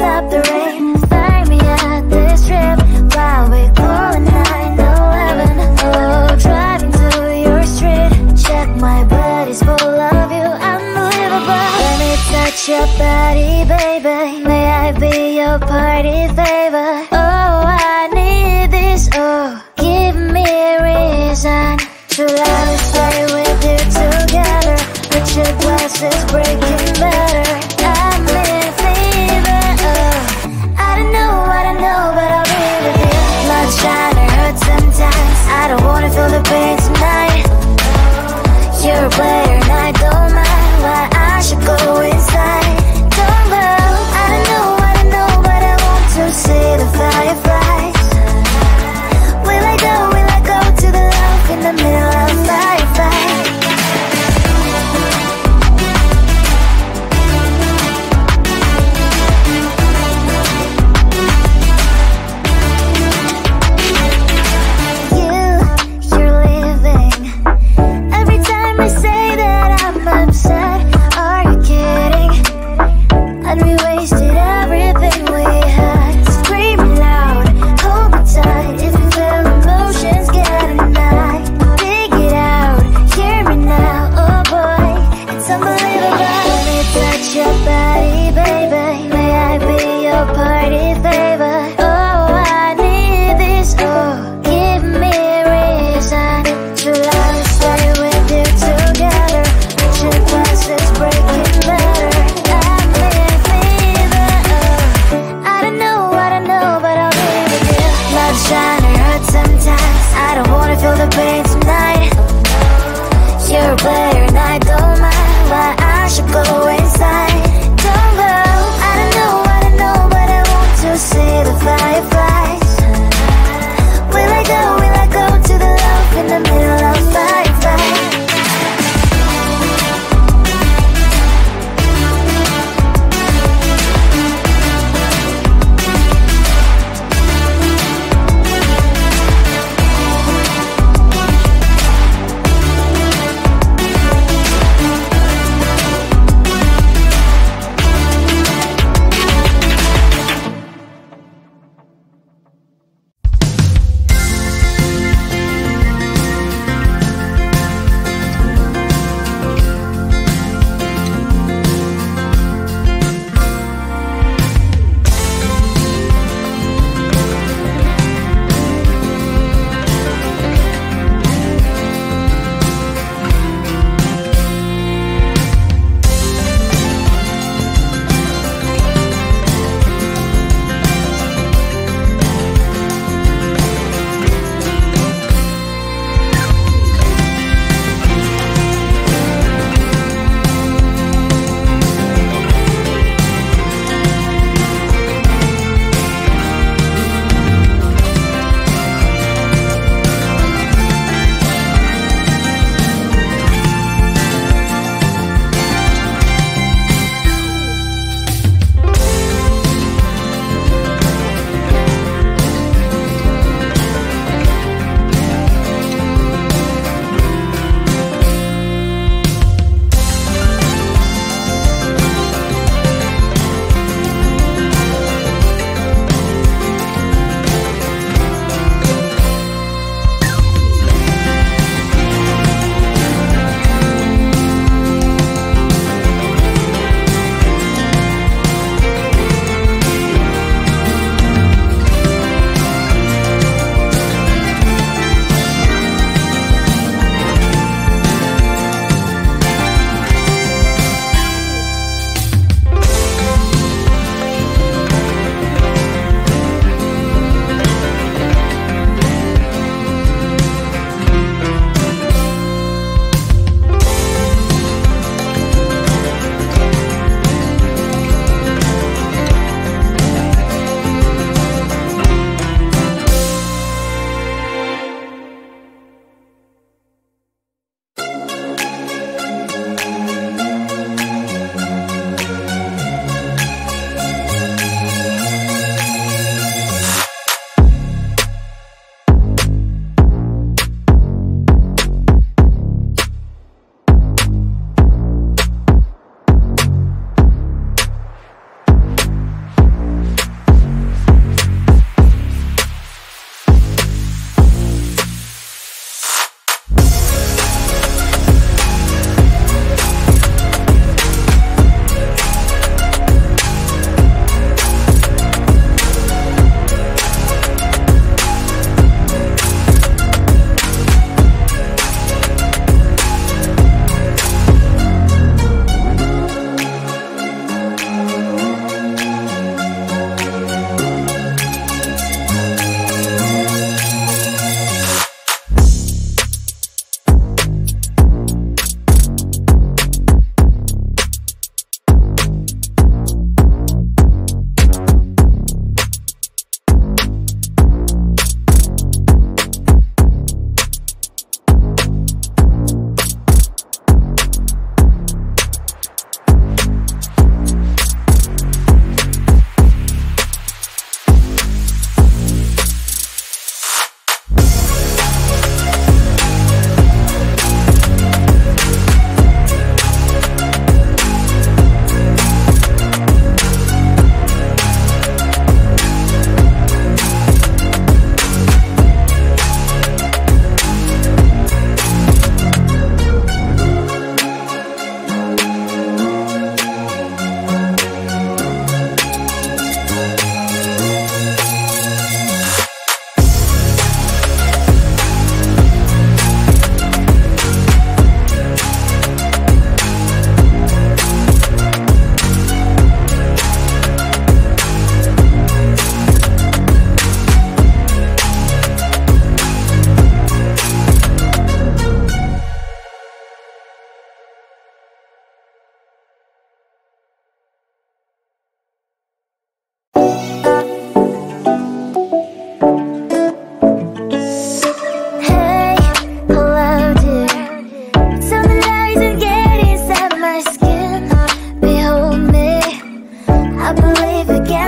stop the rain. Find me at this trip while we going 9/11. Oh, driving to your street, check my body's full of you, unbelievable. Let me touch your body, baby. May I be your party favor? Oh, I need this. Oh, give me a reason to let us stay with you together. Put your glasses breaking better. I'm in fever. Oh, I don't know, but I'll be with you. Blood trying to hurt sometimes. I don't wanna feel the pain tonight. You're a player and I don't mind. Why I should go inside. Don't know, I don't know, but I want to see the fire.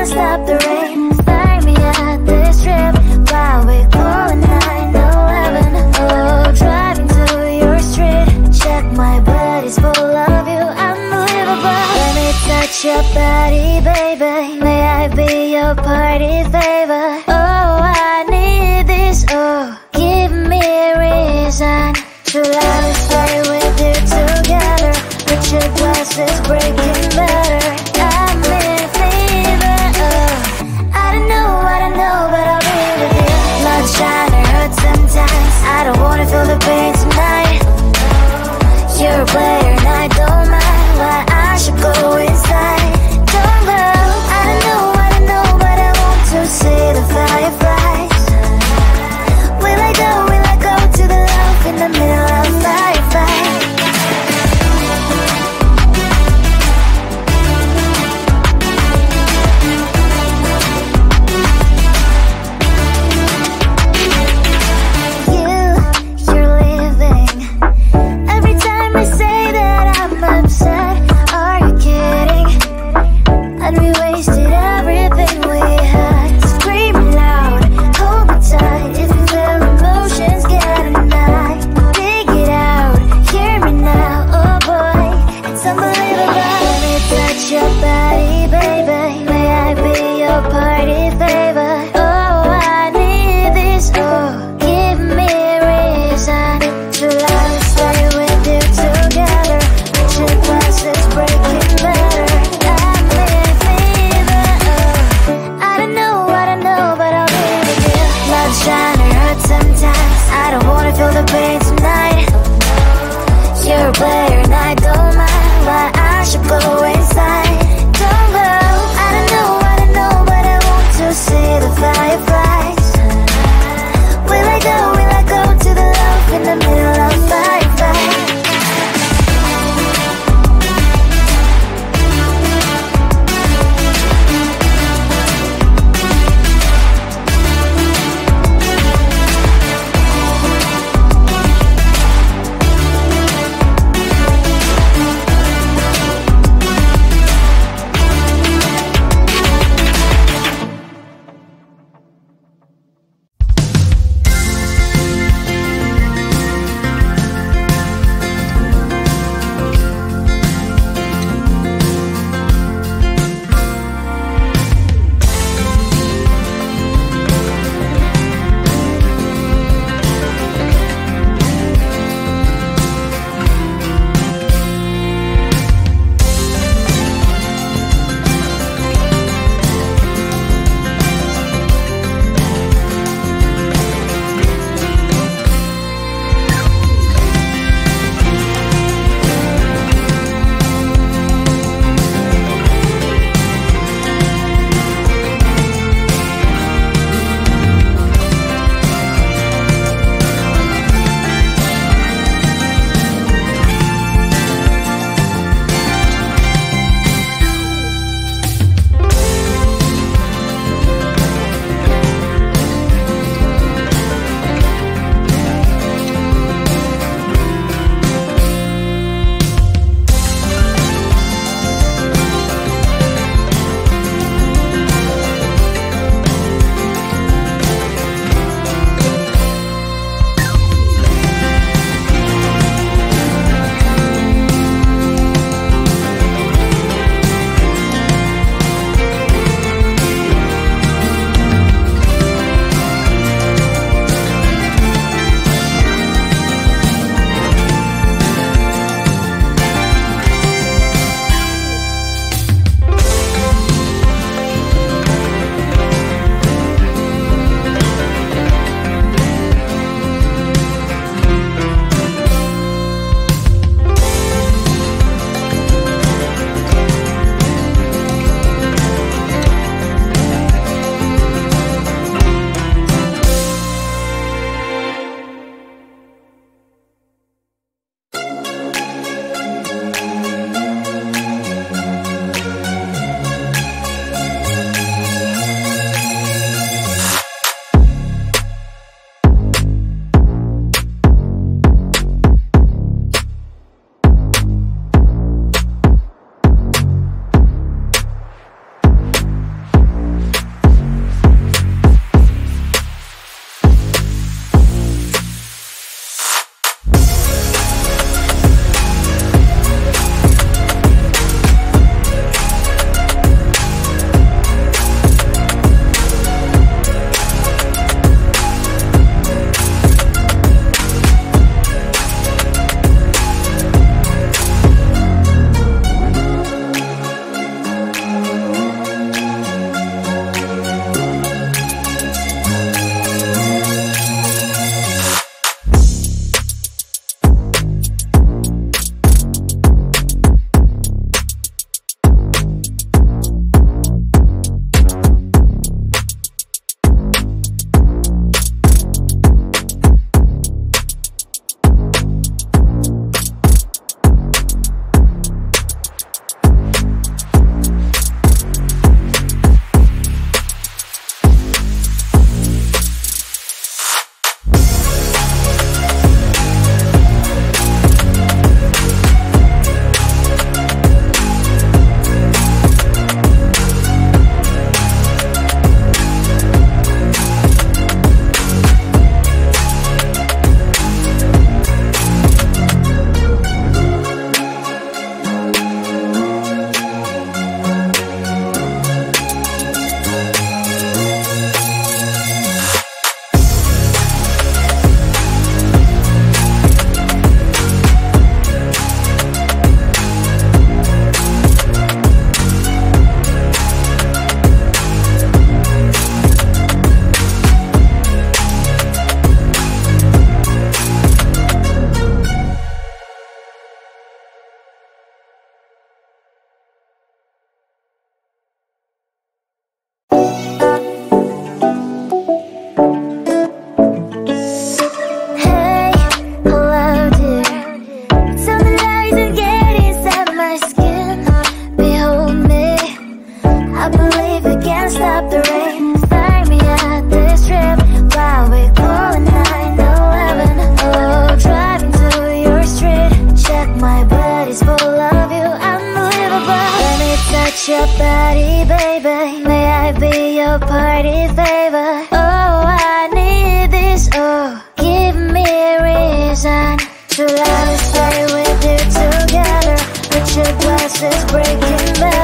gonna stop the rain. Find me at this trip while we're calling 911. Oh, driving to your street. Check my body's full of you, unbelievable. Let me touch your body, baby. May I be your party favor? Oh, I need this. Oh, give me a reason to love and stay with you together. Put your glasses breaking better. I'm in fever. Oh, I don't know, but I'll be with you. Love shine or hurt sometimes. I don't wanna feel the pain tonight. You're a player and I don't mind why I should go inside. Don't go. I don't know, but I want to see the fireflies. Will I go to the love in the middle of fireflies? You're leaving. Every time I say that I'm upset, are you kidding? And we wasted everything we had. Screaming loud, hold me tight. If you feel emotions getting high, dig it out, hear me now. Oh boy, it's unbelievable. Let me touch your body, baby. May I be your party favor? Oh, I need this. Oh, give me a reason to love and stay with you together. Put your glasses breaking better. I'm in fever. Oh, I don't know, but I'll be with you. Love shine or hurt sometimes. I don't wanna feel the pain tonight. You're a player and I don't mind why I should go inside. Don't go. I don't know, but I want to see the fireflies. Will I go to the love in the middle of fireflies? stop the rain. Find me at this trip while we calling 911. Oh, driving to your street. Check my body's full of you, unbelievable. Let me touch your body, baby. May I be your party favor? Oh, I need this. Oh, give me a reason to let me stay with you together. Put your glasses breaking bad.